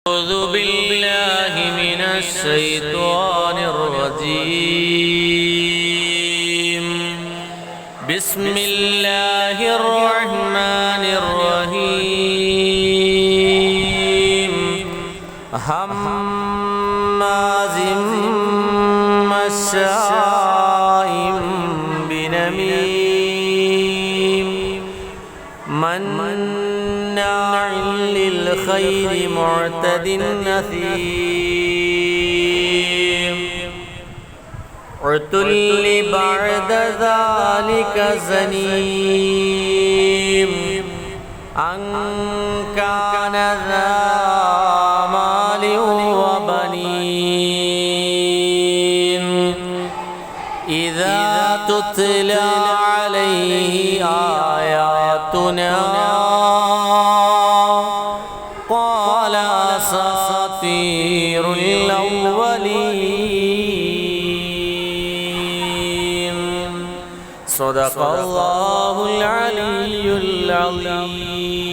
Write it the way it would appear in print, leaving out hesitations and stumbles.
أعوذ بالله من الشيطان الرجيم بسم الله الرحمن الرحيم هماز مشاء بنميم مناع للخير معتد أثيم عتل بعد ذلك زنيم أن كان ذا مال وبنين إذا تتلى عليه آياتنا قال أساطير الأولين صدق الله العلي العظيم